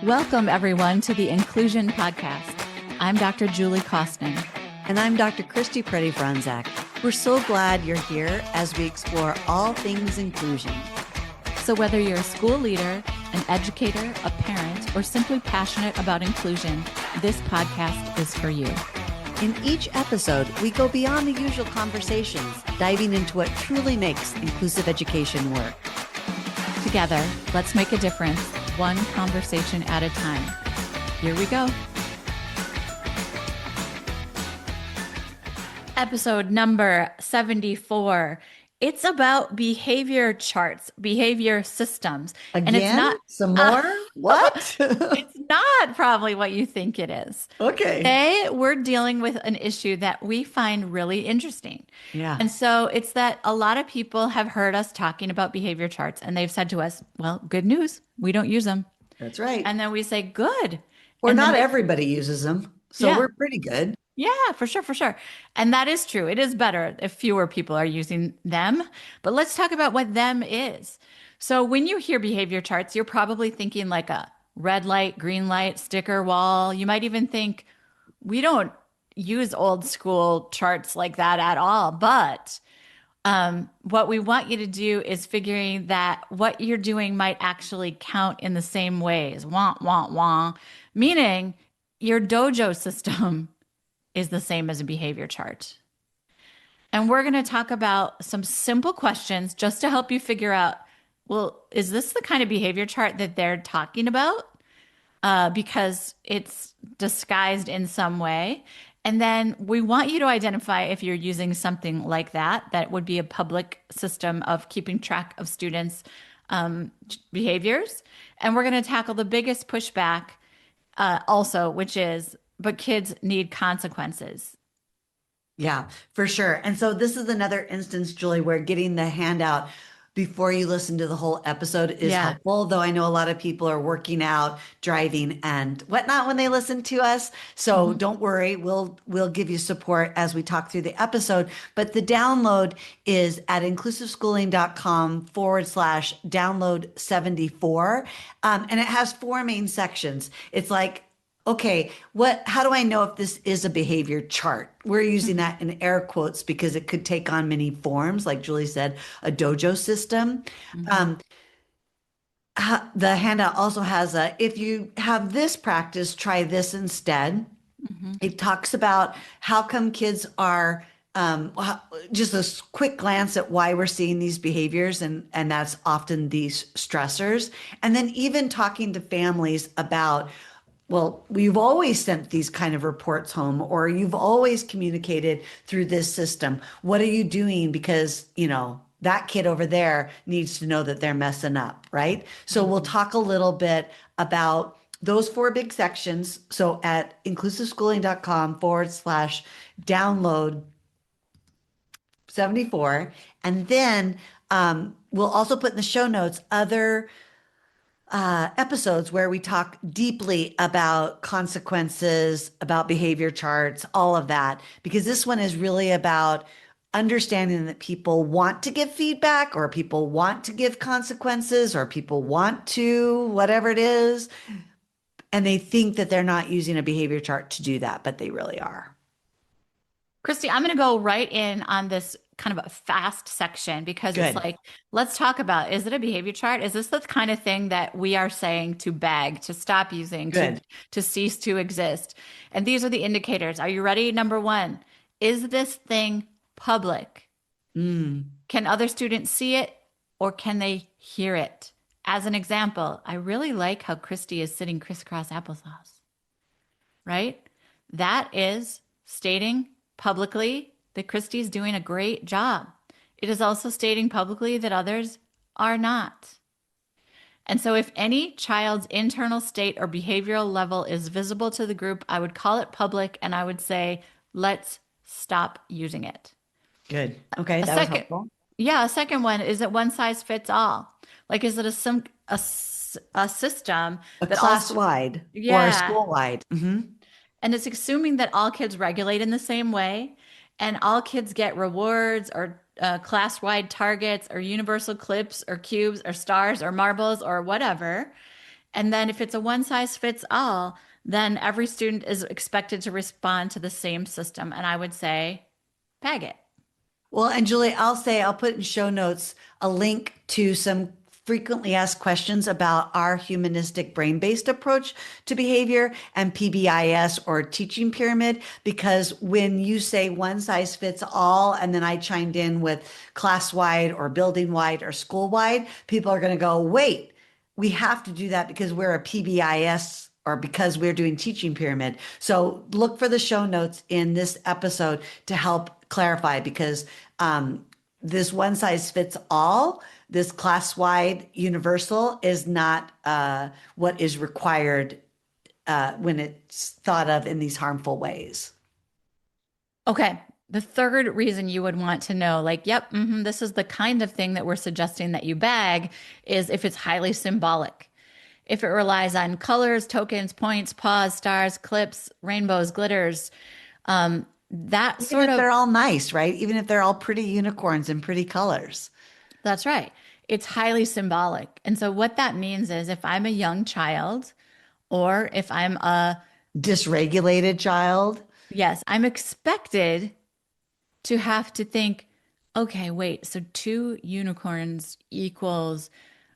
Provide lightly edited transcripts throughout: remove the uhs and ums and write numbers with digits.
Welcome, everyone, to the Inclusion Podcast. I'm Dr. Julie Kostner. And I'm Dr. Christy Preddy-Franzak. We're so glad you're here as we explore all things inclusion. So whether you're a school leader, an educator, a parent, or simply passionate about inclusion, this podcast is for you. In each episode, we go beyond the usual conversations, diving into what truly makes inclusive education work. Together, let's make a difference, one conversation at a time. Here we go. Episode number 74. It's about behavior charts, behavior systems. Again? And it's not some more? What? It's not probably what you think it is. Okay. Today, we're dealing with an issue that we find really interesting. Yeah. And so it's that a lot of people have heard us talking about behavior charts and they've said to us, well, good news, we don't use them. That's right. And then we say, good. Or And not then everybody uses them. So Yeah. we're pretty good. Yeah, for sure, for sure. And that is true. It is better if fewer people are using them. But let's talk about what them is. So when you hear behavior charts, you're probably thinking like a red light, green light, sticker wall. You might even think, we don't use old school charts like that at all. But what we want you to do is figuring that what you're doing might actually count in the same ways. Wah, wah, wah. Meaning your dojo system is the same as a behavior chart. And we're going to talk about some simple questions just to help you figure out, well, is this the kind of behavior chart that they're talking about? Because it's disguised in some way. And then we want you to identify if you're using something like that, that would be a public system of keeping track of students' behaviors. And we're going to tackle the biggest pushback also, which is, but kids need consequences. Yeah, for sure. And so this is another instance, Julie, where getting the handout before you listen to the whole episode is Yeah. helpful, though I know a lot of people are working out, driving, and whatnot when they listen to us. So don't worry, we'll give you support as we talk through the episode. But the download is at inclusivschooling.com/download 74. And it has four main sections. It's like, okay, how do I know if this is a behavior chart? We're using that in air quotes because it could take on many forms, like Julie said, a dojo system. The handout also has if you have this practice, try this instead. It talks about how come kids are just a quick glance at why we're seeing these behaviors, and that's often these stressors. And then even talking to families about, well, we've always sent these kind of reports home, or you've always communicated through this system. What are you doing? Because, that kid over there needs to know that they're messing up, right? So we'll talk a little bit about those four big sections. So at inclusivschooling.com/download 74. And then we'll also put in the show notes other episodes where we talk deeply about consequences, about behavior charts, all of that, because this one is really about understanding that people want to give feedback, or people want to give consequences, or people want to, whatever it is, and they think that they're not using a behavior chart to do that, but they really are. Christy, I'm going to go right in on this kind of a fast section because Good. it's like, let's talk about, is it a behavior chart? Is this the kind of thing that we are saying to bag, to stop using, to cease to exist? And these are the indicators. Are you ready? Number one, is this thing public? Can other students see it, or can they hear it? As an example, I really like how Christy is sitting crisscross applesauce, right? That is stating publicly that Christy's doing a great job. It is also stating publicly that others are not. And so if any child's internal state or behavioral level is visible to the group, I would call it public, and I would say, let's stop using it. Good. Okay, that was helpful. Yeah, a second one, is it one size fits all? Like, is it a system that class-wide or a school-wide? And it's assuming that all kids regulate in the same way, and all kids get rewards or class-wide targets or universal clips or cubes or stars or marbles or whatever. And then if it's a one size fits all, then every student is expected to respond to the same system. And I would say, bag it. Well, and Julie, I'll say I'll put in show notes a link to some frequently asked questions about our humanistic brain-based approach to behavior and PBIS or teaching pyramid. Because when you say one size fits all, and then I chimed in with class-wide or building-wide or school-wide, people are going to go, wait, we have to do that because we're a PBIS or because we're doing teaching pyramid. So look for the show notes in this episode to help clarify because this one size fits all, this class wide universal is not what is required when it's thought of in these harmful ways. Okay. The third reason you would want to know, like, yep, this is the kind of thing that we're suggesting that you bag, is if it's highly symbolic. If it relies on colors, tokens, points, paws, stars, clips, rainbows, glitters, that Even sort if of, they're all nice, right? Even if they're all pretty unicorns and pretty colors. that's right. It's highly symbolic. And so what that means is if I'm a young child or if I'm a, Dysregulated child. yes, I'm expected to have to think, okay, wait, so two unicorns equals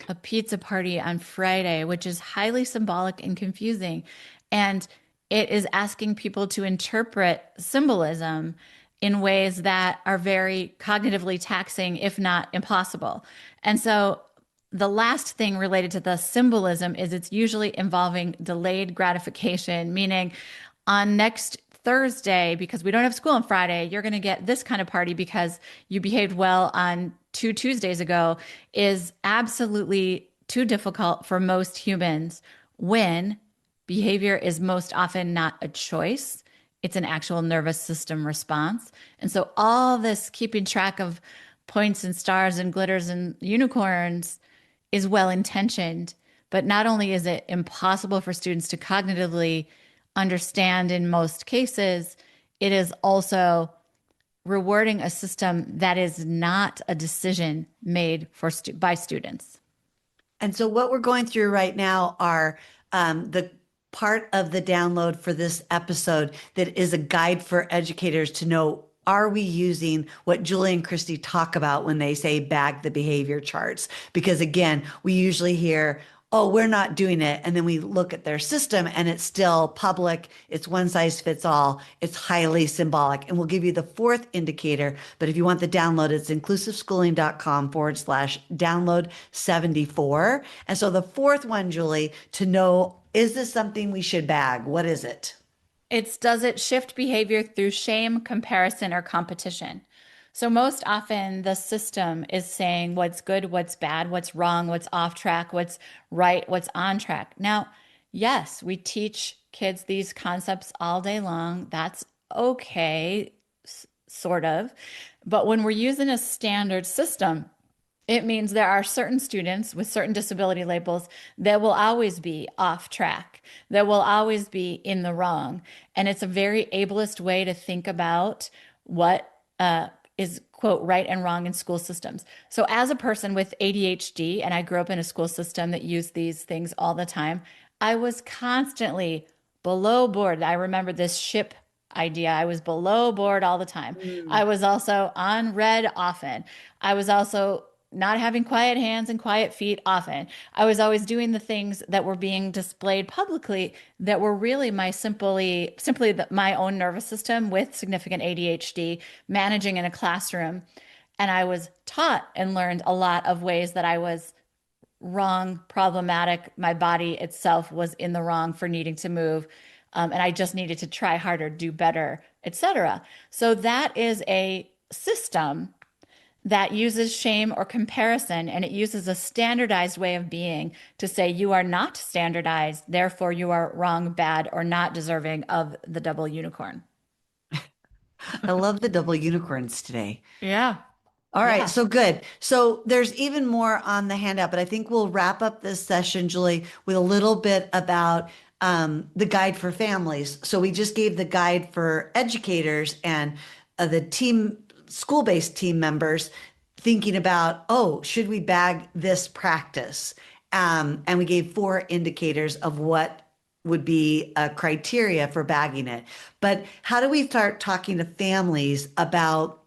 a pizza party on Friday, which is highly symbolic and confusing. And it is asking people to interpret symbolism in ways that are very cognitively taxing, if not impossible. And so the last thing related to the symbolism is it's usually involving delayed gratification, meaning on next Thursday, because we don't have school on Friday, you're going to get this kind of party because you behaved well on 2 Tuesdays ago, is absolutely too difficult for most humans when behavior is most often not a choice. It's an actual nervous system response. And so all this keeping track of points and stars and glitters and unicorns is well intentioned, but not only is it impossible for students to cognitively understand in most cases, it is also rewarding a system that is not a decision made by students. And so, what we're going through right now are the part of the download for this episode that is a guide for educators to know, are we using what Julie and Christy talk about when they say bag the behavior charts? Because again, we usually hear, oh, we're not doing it. And then we look at their system and it's still public. It's one size fits all. It's highly symbolic. And we'll give you the fourth indicator. But if you want the download, it's inclusiveschooling.com/download 74. And so the fourth one, Julie, to know, is this something we should bag? What is it? It's does it shift behavior through shame, comparison, or competition? So, most often the system is saying what's good, what's bad, what's wrong, what's off track, what's right, what's on track. Now, yes, we teach kids these concepts all day long. That's okay, sort of. But when we're using a standard system, it means there are certain students with certain disability labels that will always be off track, that will always be in the wrong. And it's a very ableist way to think about what is, quote, right and wrong in school systems. So, as a person with ADHD, and I grew up in a school system that used these things all the time, I was constantly below board. I remember this ship idea. I was below board all the time. I was also on red often. I was also not having quiet hands and quiet feet often. I was always doing the things that were being displayed publicly that were really my simply my own nervous system with significant ADHD managing in a classroom. And I was taught and learned a lot of ways that I was wrong, problematic. My body itself was in the wrong for needing to move. And I just needed to try harder, do better, etc. So that is a system that uses shame or comparison, and it uses a standardized way of being to say you are not standardized, therefore you are wrong, bad, or not deserving of the double unicorn. I love the double unicorns today. Yeah. All right, Yeah. so good. So there's even more on the handout, but I think we'll wrap up this session, Julie, with a little bit about the guide for families. So we just gave the guide for educators and the team, school-based team members thinking about, oh, should we bag this practice? And we gave 4 indicators of what would be a criteria for bagging it. But how do we start talking to families about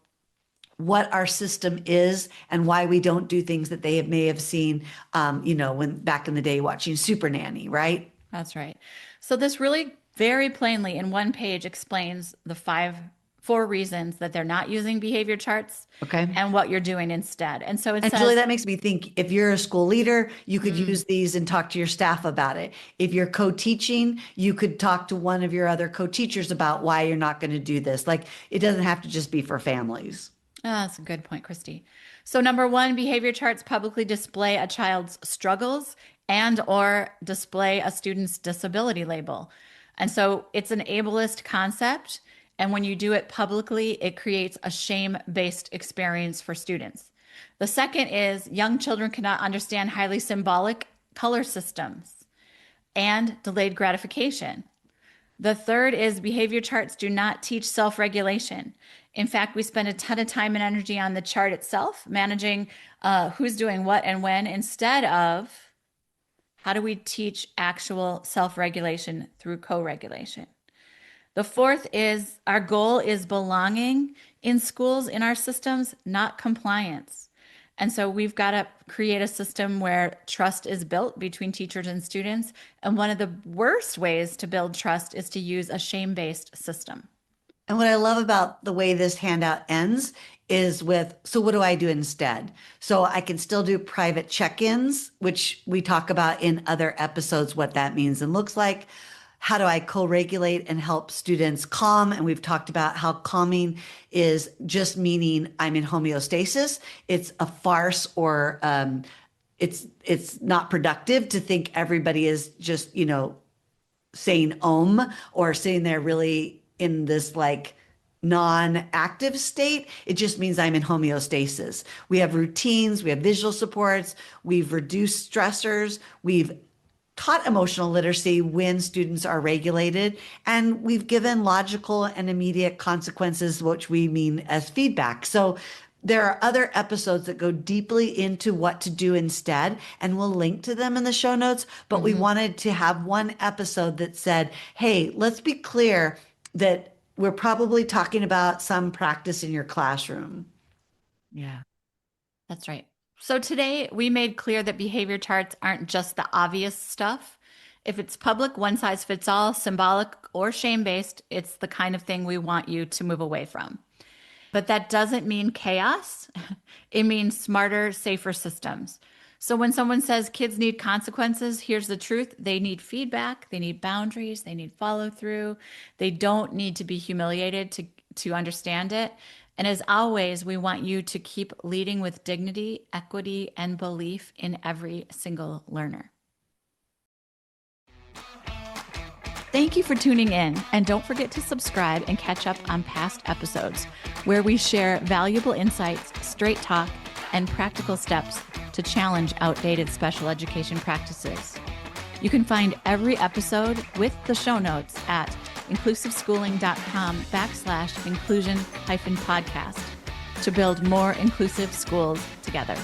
what our system is and why we don't do things that they may have seen, when back in the day watching Super Nanny, right? That's right. So this really very plainly in one page explains the 4 reasons that they're not using behavior charts Okay. and what you're doing instead. And so it And says, Julie, that makes me think if you're a school leader, you could use these and talk to your staff about it. If you're co-teaching, you could talk to one of your other co-teachers about why you're not going to do this. Like it doesn't have to just be for families. oh, that's a good point, Christy. So number 1, behavior charts publicly display a child's struggles and or display a student's disability label. And so it's an ableist concept. And when you do it publicly, it creates a shame-based experience for students. The second is young children cannot understand highly symbolic color systems and delayed gratification. The third is behavior charts do not teach self-regulation. In fact, we spend a ton of time and energy on the chart itself, managing who's doing what and when, instead of how do we teach actual self-regulation through co-regulation. The fourth is our goal is belonging in schools, in our systems, not compliance. And so we've got to create a system where trust is built between teachers and students. And one of the worst ways to build trust is to use a shame-based system. And what I love about the way this handout ends is with, so what do I do instead? So I can still do private check-ins, which we talk about in other episodes, what that means and looks like. How do I co-regulate and help students calm? And we've talked about how calming is just meaning I'm in homeostasis. It's a farce, or it's not productive to think everybody is just, saying om or sitting there really in this like non-active state. It just means I'm in homeostasis. We have routines, we have visual supports, we've reduced stressors, we've taught emotional literacy when students are regulated, and we've given logical and immediate consequences, which we mean as feedback. So there are other episodes that go deeply into what to do instead, and we'll link to them in the show notes. But we wanted to have one episode that said, hey, let's be clear that we're probably talking about some practice in your classroom. Yeah, that's right. So today we made clear that behavior charts aren't just the obvious stuff. If it's public, one size fits all, symbolic or shame-based, it's the kind of thing we want you to move away from. But that doesn't mean chaos. It means smarter, safer systems. So when someone says kids need consequences, here's the truth. They need feedback. They need boundaries. They need follow through. They don't need to be humiliated to understand it. And as always, we want you to keep leading with dignity, equity, and belief in every single learner. Thank you for tuning in, and don't forget to subscribe and catch up on past episodes where we share valuable insights, straight talk, and practical steps to challenge outdated special education practices. You can find every episode with the show notes at inclusiveschooling.com/inclusion-podcast to build more inclusive schools together.